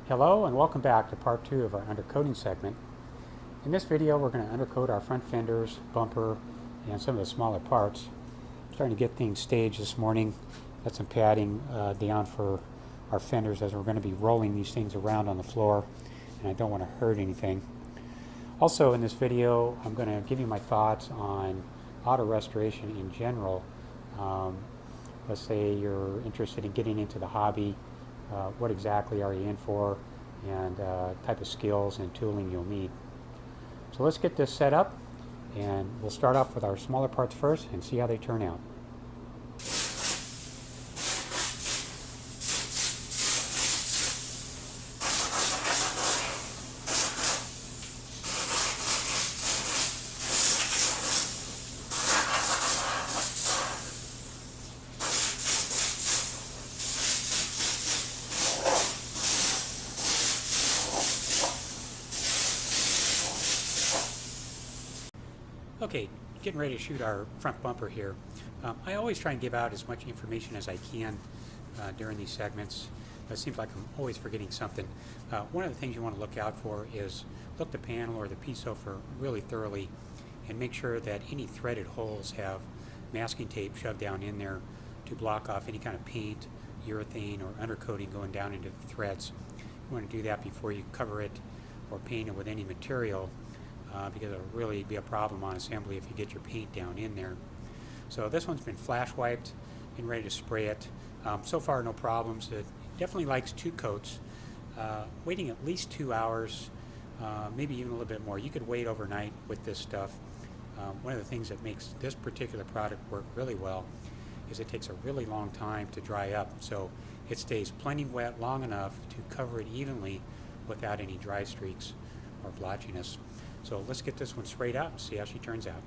Hello and welcome back to part 2 of our undercoating segment. In this video we're going to undercoat our front fenders, bumper, and some of the smaller parts. Starting to get things staged this morning. Got some padding down for our fenders as we're going to be rolling these things around on the floor, and I don't want to hurt anything. Also in this video I'm going to give you my thoughts on auto restoration in general. Let's say you're interested in getting into the hobby. What exactly are you in for, and type of skills and tooling you'll need. So let's get this set up, and we'll start off with our smaller parts first and see how they turn out. Okay, getting ready to shoot our front bumper here. I always try and give out as much information as I can during these segments. It seems like I'm always forgetting something. One of the things you want to look out for is look the panel or the piece over really thoroughly and make sure that any threaded holes have masking tape shoved down in there to block off any kind of paint, urethane, or undercoating going down into the threads. You want to do that before you cover it or paint it with any material. Because it'll really be a problem on assembly if you get your paint down in there. So this one's been flash wiped and ready to spray it. So far no problems. It definitely likes 2 coats. Waiting at least 2 hours, maybe even a little bit more. You could wait overnight with this stuff. One of the things that makes this particular product work really well is it takes a really long time to dry up. So it stays plenty wet long enough to cover it evenly without any dry streaks or blotchiness. So let's get this one sprayed out and see how she turns out.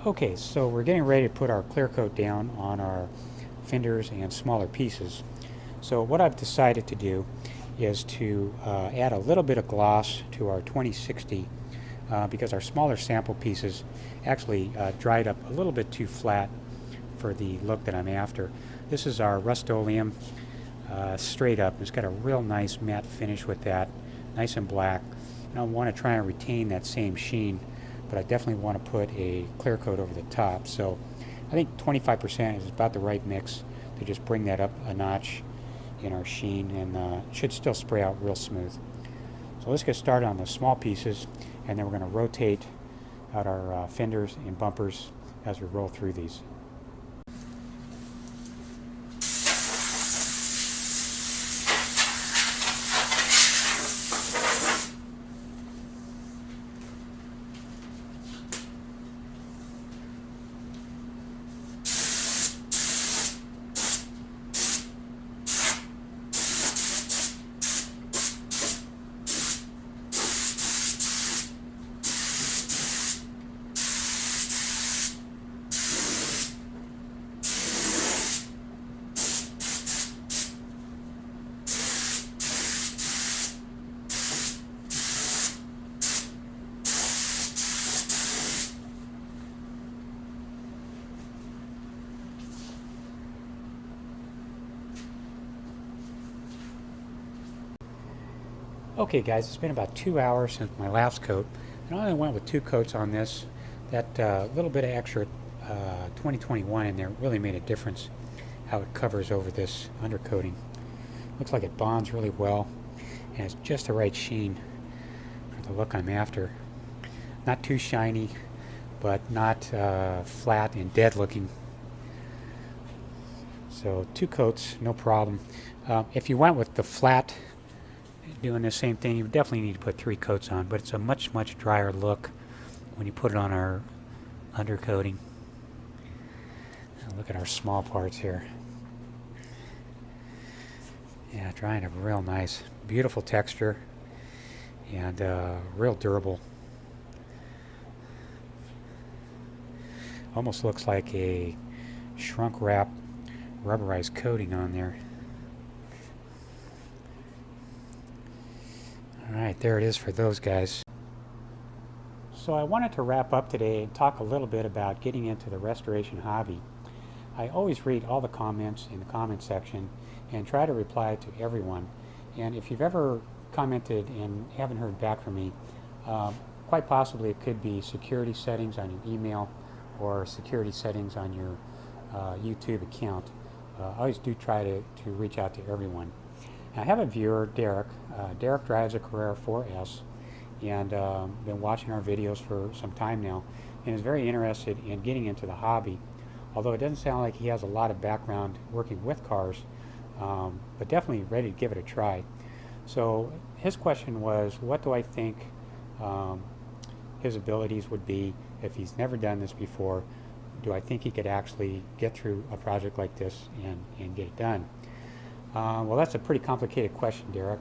Okay, so we're getting ready to put our clear coat down on our fenders and smaller pieces. So what I've decided to do is to add a little bit of gloss to our 2060 because our smaller sample pieces actually dried up a little bit too flat for the look that I'm after. This is our Rust-Oleum straight up. It's got a real nice matte finish with that, nice and black. And I want to try and retain that same sheen, but I definitely want to put a clear coat over the top. So I think 25% is about the right mix to just bring that up a notch in our sheen, and it should still spray out real smooth. So let's get started on the small pieces, and then we're going to rotate out our fenders and bumpers as we roll through these. Okay guys, it's been about 2 hours since my last coat, and I only went with 2 coats on this. That little bit of extra 2021 in there really made a difference how it covers over this undercoating. Looks like it bonds really well, and it's just the right sheen for the look I'm after. Not too shiny, but not flat and dead looking. So 2 coats, no problem. If you went with the flat, doing the same thing, you definitely need to put 3 coats on, but it's a much drier look when you put it on our undercoating. Now look at our small parts here. Yeah, drying up real nice. Beautiful texture and real durable. Almost looks like a shrunk wrap rubberized coating on there. Alright, there it is for those guys. So I wanted to wrap up today and talk a little bit about getting into the restoration hobby. I always read all the comments in the comment section and try to reply to everyone. And if you've ever commented and haven't heard back from me, quite possibly it could be security settings on your email or security settings on your YouTube account. I always do try to reach out to everyone. I have a viewer, Derek. Derek drives a Carrera 4S and been watching our videos for some time now and is very interested in getting into the hobby, although it doesn't sound like he has a lot of background working with cars, but definitely ready to give it a try. So his question was, what do I think his abilities would be if he's never done this before? Do I think he could actually get through a project like this and get it done? Well, that's a pretty complicated question, Derek.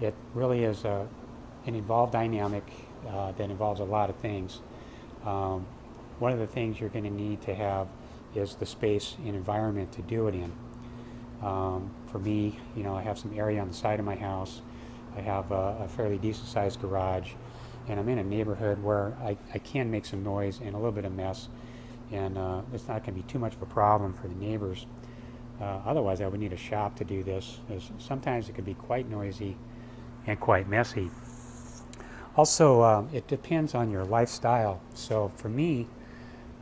It really is an involved dynamic that involves a lot of things. One of the things you're going to need to have is the space and environment to do it in. For me, you know, I have some area on the side of my house. I have a fairly decent sized garage, and I'm in a neighborhood where I can make some noise and a little bit of mess, and it's not going to be too much of a problem for the neighbors. Otherwise, I would need a shop to do this, as sometimes it can be quite noisy and quite messy. Also, it depends on your lifestyle. So for me,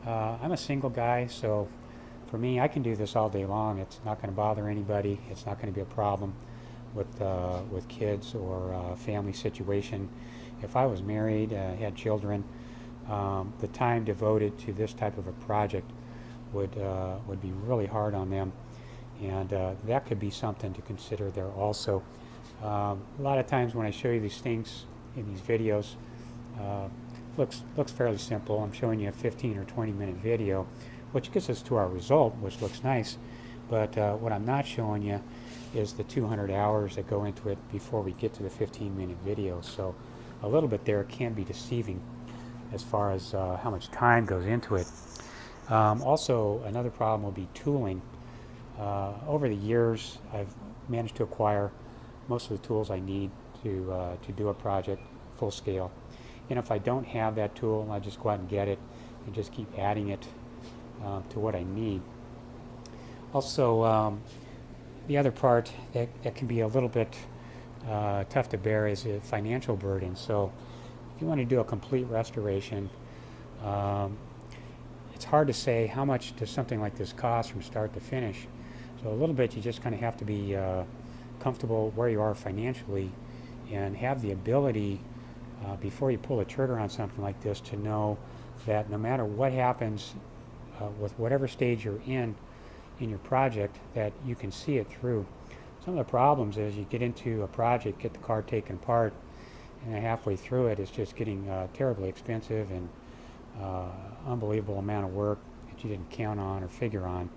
I'm a single guy, so for me, I can do this all day long. It's not going to bother anybody. It's not going to be a problem with kids or family situation. If I was married, had children, the time devoted to this type of a project would be really hard on them. And that could be something to consider there also. A lot of times when I show you these things in these videos, looks fairly simple. I'm showing you a 15 or 20 minute video, which gets us to our result, which looks nice. But what I'm not showing you is the 200 hours that go into it before we get to the 15-minute video. So a little bit there can be deceiving. as far as how much time goes into it. Also, another problem will be tooling. Over the years, I've managed to acquire most of the tools I need to do a project full scale. And if I don't have that tool, I just go out and get it and just keep adding it to what I need. Also, the other part that can be a little bit tough to bear is a financial burden. So if you want to do a complete restoration, it's hard to say how much does something like this cost from start to finish. So a little bit you just kind of have to be comfortable where you are financially and have the ability before you pull the trigger on something like this to know that no matter what happens with whatever stage you're in your project, that you can see it through. Some of the problems is you get into a project, get the car taken apart, and halfway through it, it's just getting terribly expensive and unbelievable amount of work that you didn't count on or figure on,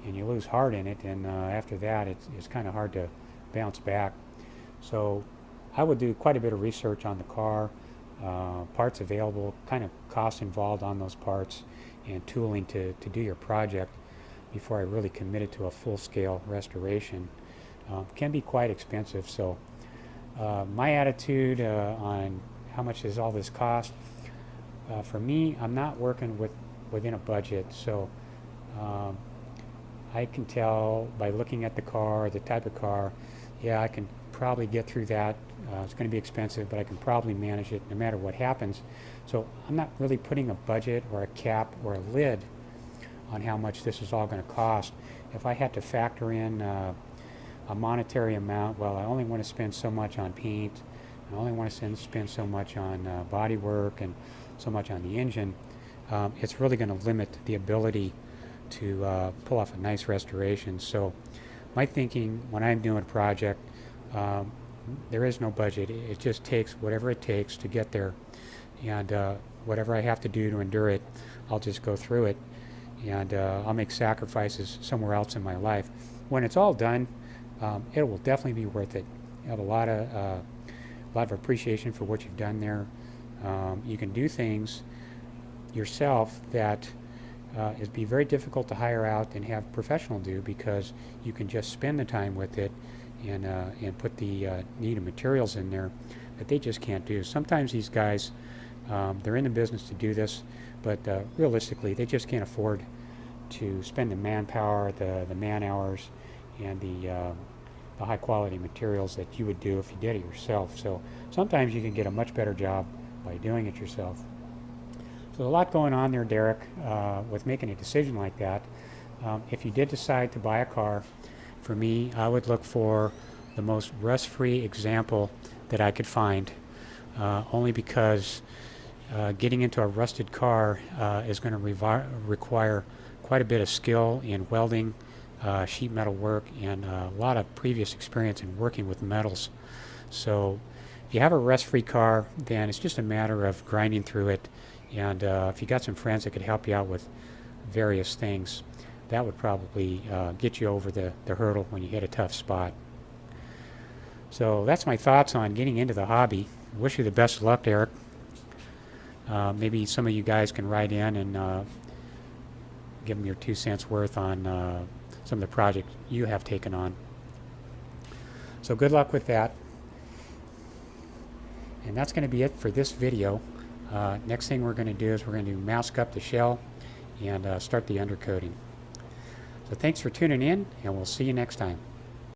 and you lose heart in it, and after that it's kind of hard to bounce back. So I would do quite a bit of research on the car, parts available, kind of costs involved on those parts, and tooling to do your project before I really committed to a full-scale restoration. Can be quite expensive. So my attitude on how much does all this cost, for me, I'm not working within a budget, so I can tell by looking at the car, the type of car, yeah, I can probably get through that. It's going to be expensive, but I can probably manage it no matter what happens. So I'm not really putting a budget or a cap or a lid on how much this is all going to cost. If I had to factor in a monetary amount, well, I only want to spend so much on paint, I only want to spend so much on body work and so much on the engine, it's really going to limit the ability to pull off a nice restoration. So my thinking when I'm doing a project, there is no budget. It just takes whatever it takes to get there, and whatever I have to do to endure it, I'll just go through it, and I'll make sacrifices somewhere else in my life. When it's all done, it will definitely be worth it. You have a lot of appreciation for what you've done there. You can do things yourself that it'd be very difficult to hire out and have professional do, because you can just spend the time with it and put the needed materials in there that they just can't do. Sometimes these guys, they're in the business to do this, but realistically they just can't afford to spend the manpower, the man hours, and the high quality materials that you would do if you did it yourself. So sometimes you can get a much better job by doing it yourself. So a lot going on there, Derek, with making a decision like that. If you did decide to buy a car, for me, I would look for the most rust-free example that I could find, only because getting into a rusted car is going to require quite a bit of skill in welding, sheet metal work, and a lot of previous experience in working with metals. So if you have a rust-free car, then it's just a matter of grinding through it, and if you got some friends that could help you out with various things, that would probably get you over the hurdle when you hit a tough spot. So that's my thoughts on getting into the hobby. Wish you the best of luck, Eric. Maybe some of you guys can write in and give them your 2 cents worth on some of the projects you have taken on. So good luck with that. And that's going to be it for this video. Next thing we're going to do is we're going to mask up the shell and start the undercoating. So thanks for tuning in, and we'll see you next time.